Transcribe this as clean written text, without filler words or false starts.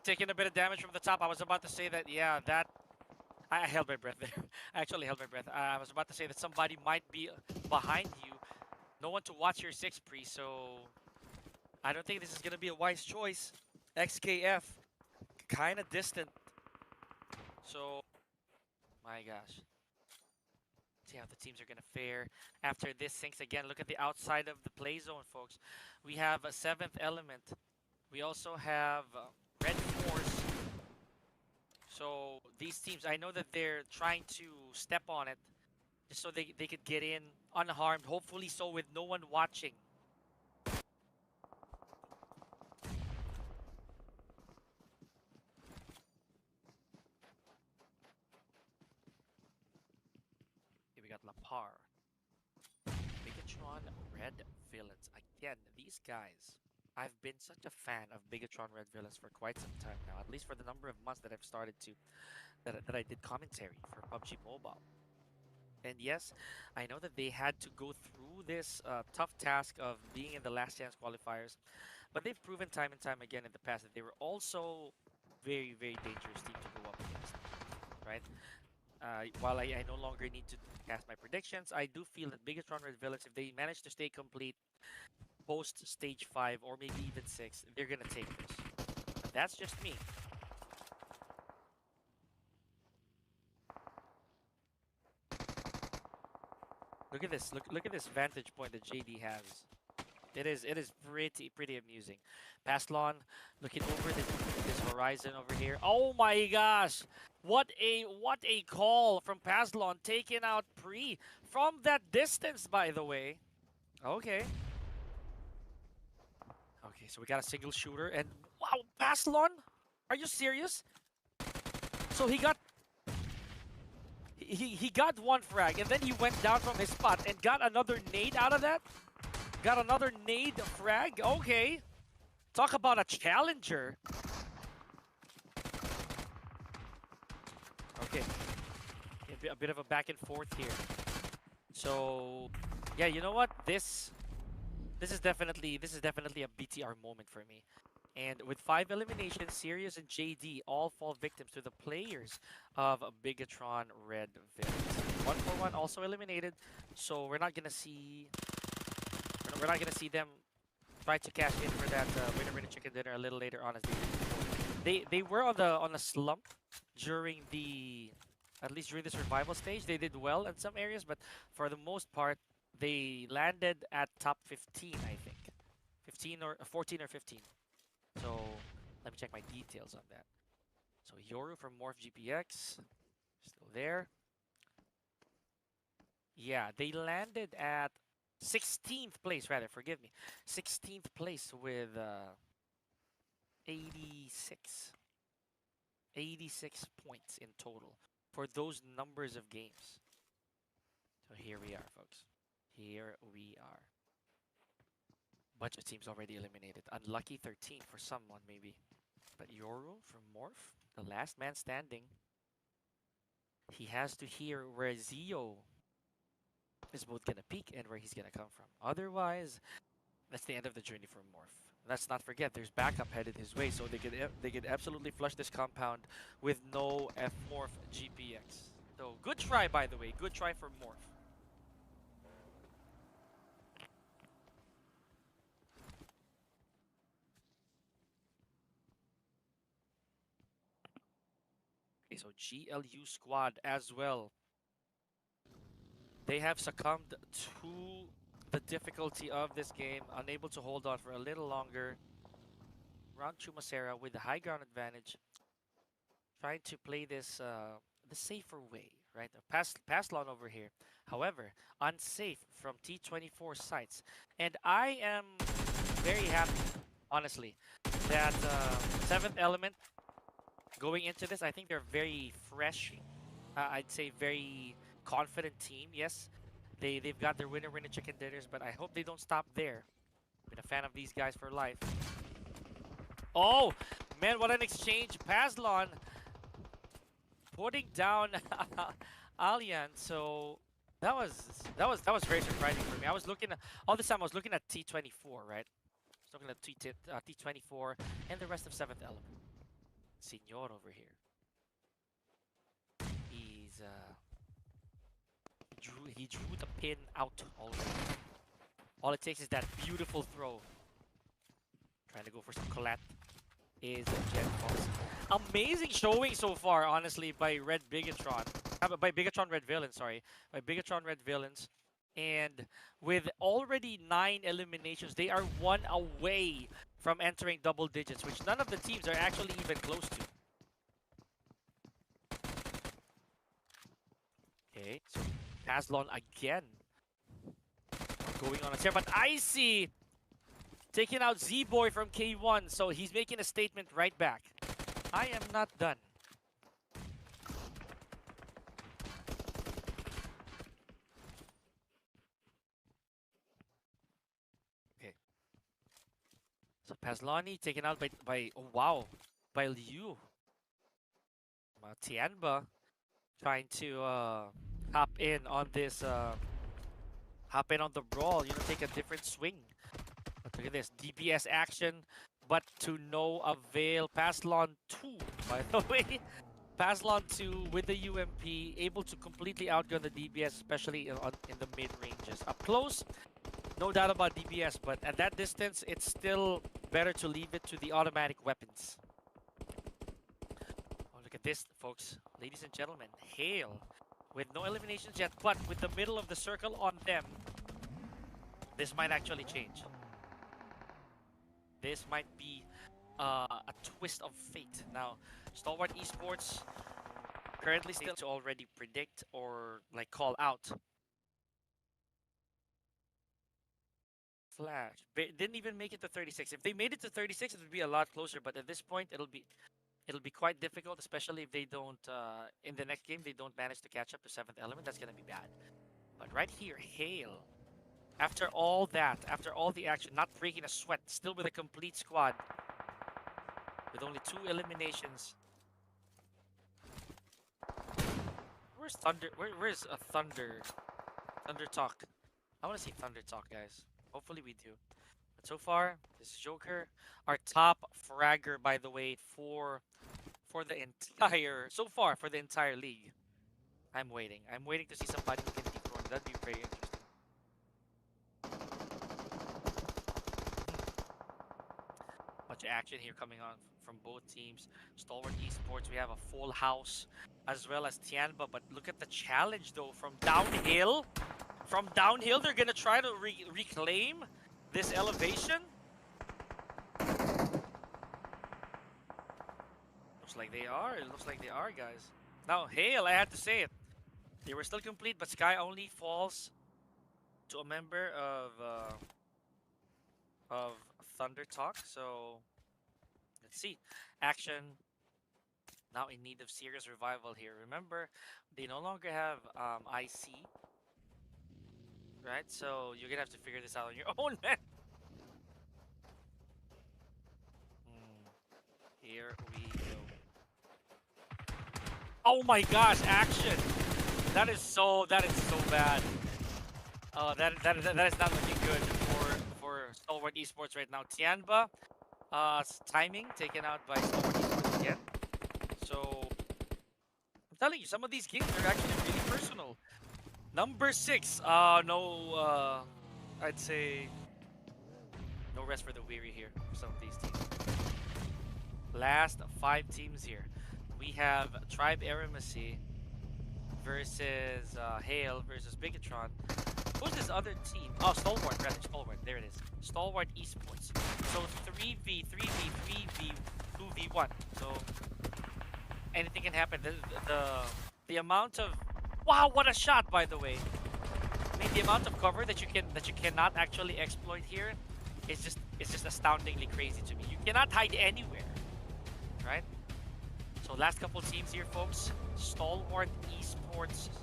taking a bit of damage from the top. I was about to say that, yeah, that... I held my breath there. I actually held my breath. I was about to say that somebody might be behind you. No one to watch your 6 pre, so... I don't think this is going to be a wise choice. XKF, kind of distant. So, my gosh. See how the teams are going to fare after this sinks again. Look at the outside of the play zone, folks. We have a 7th element. We also have Red Force. So these teams, I know that they're trying to step on it just so they could get in unharmed. Hopefully so with no one watching. Here we got Lapar. Bigatron Red Villains. Again, these guys. I've been such a fan of Bigatron Red Villains for quite some time now, at least for the number of months that I've started to that I did commentary for PUBG Mobile. And yes, I know that they had to go through this tough task of being in the last chance qualifiers, but they've proven time and time again in the past that they were also very, very dangerous team to go up against, right? While I no longer need to cast my predictions, I do feel that Bigatron Red Villains, if they manage to stay complete post stage 5 or maybe even 6, they're gonna take this. But that's just me. Look at this. Look at this vantage point that JD has. It is pretty amusing. Paslon looking over this horizon over here. Oh my gosh! What a call from Paslon, taking out Pre from that distance, by the way. Okay. Okay, so we got a single shooter and wow, Paslon? Are you serious? So he got one frag and then he went down from his spot and got another nade out of that? Got another nade frag? Okay. Talk about a challenger. Okay. A bit of a back and forth here. So, yeah, you know what? This is definitely a BTR moment for me. And with 5 eliminations, Sirius and JD all fall victims to the players of Bigatron Red Villains. 141 also eliminated, so we're not gonna see them try to cash in for that winner chicken dinner a little later on as they did before. They were on the slump during the at least during the survival stage. They did well in some areas, but for the most part, they landed at top 15, I think. 15 or 14 or 15. So let me check my details on that. So Yoru from Morph GPX, still there. Yeah, they landed at 16th place, rather, forgive me. 16th place with 86. 86 points in total for those numbers of games. So here we are, folks. Here we are. Bunch of teams already eliminated. Unlucky 13 for someone, maybe. But Yoru from Morph, the last man standing. He has to hear where Zio is both gonna peak and where he's gonna come from. Otherwise, that's the end of the journey for Morph. Let's not forget, there's backup headed his way, so they could absolutely flush this compound with no F-Morph GPX. So good try, by the way. Good try for Morph. Okay, so GLU squad as well. They have succumbed to the difficulty of this game, unable to hold on for a little longer. Round Chumacera with the high ground advantage, trying to play this the safer way, right? Paslon over here. However, unsafe from T24 sites. And I am very happy, honestly, that 7th element going into this, I think they're very fresh. I'd say very confident team. Yes, they've got their winner chicken dinners, but I hope they don't stop there. Been a fan of these guys for life. Oh man, what an exchange! Paslon putting down Allian. So that was very surprising for me. I was looking at all this time. I was looking at T24, right? I was looking at T24 and the rest of 7th element. Senor over here. He's he drew the pin out already. All it takes is that beautiful throw. Trying to go for some collect is Jet Fox. Amazing showing so far, honestly, by Red Bigatron. By Bigatron Red Villains, sorry. By Bigatron Red Villains. And with already 9 eliminations, they are 1 away from entering double digits, which none of the teams are actually even close to. Okay, so PASLON again. Going on a tear, but Icy taking out Z-Boy from K1, so he's making a statement right back. I am not done. Okay. So PASLONi taken out by oh wow, by Liu. Tianba trying to hop in on this hop in on the brawl, you know, take a different swing. But look at this DPS action, but to no avail. PASLON2, by the way. PASLON2 with the UMP, able to completely outgun the DPS, especially in the mid ranges. Up close, no doubt about DPS, but at that distance, it's still better to leave it to the automatic weapons. Oh, look at this, folks. Ladies and gentlemen, Hail with no eliminations yet, but with the middle of the circle on them, this might actually change. This might be a twist of fate. Now, Stalwart Esports currently still to already predict or like call out. Flash didn't even make it to 36. If they made it to 36, it would be a lot closer. But at this point, it'll be quite difficult, especially if they don't in the next game they don't manage to catch up to 7th element. That's gonna be bad. But right here, Hail. After all that, after all the action, not breaking a sweat, still with a complete squad, with only 2 eliminations. Where's Thunder? Where's a Thunder Talk? I want to see Thunder Talk, guys. Hopefully we do. But so far, this is Joker, our top fragger, by the way, for the entire for the entire league. I'm waiting. I'm waiting to see somebody who can dethrone. That'd be very interesting. Much action here coming on from both teams. Stalwart Esports, we have a full house, as well as Tianba. But look at the challenge, though, from downhill. From downhill, they're gonna try to reclaim this elevation. Looks like they are. It looks like they are, guys. Now, Hail, I had to say it. They were still complete, but Sky only falls to a member of Thunder Talk. So let's see. Action now in need of serious revival here. Remember, they no longer have IC, right? So you're gonna have to figure this out on your own, man. Here we go. Oh my gosh, action! That is so bad. That is not looking good for Stalwart Esports right now. Tianba, timing taken out by Stalwart Esports again. So I'm telling you, some of these games are actually really personal. Number 6, no, I'd say no rest for the weary here for some of these teams. Last 5 teams here. We have TERIMAKASIH versus Hail versus Bigatron. Who's this other team? Oh, Stalwart, rather. Stalwart, there it is. Stalwart Esports. So 3v, 2v1. So anything can happen. The amount of, wow, what a shot, by the way. I mean, the amount of cover that you cannot actually exploit here is just astoundingly crazy to me. You cannot hide anywhere, right? So last couple teams here, folks. Stalwart Esports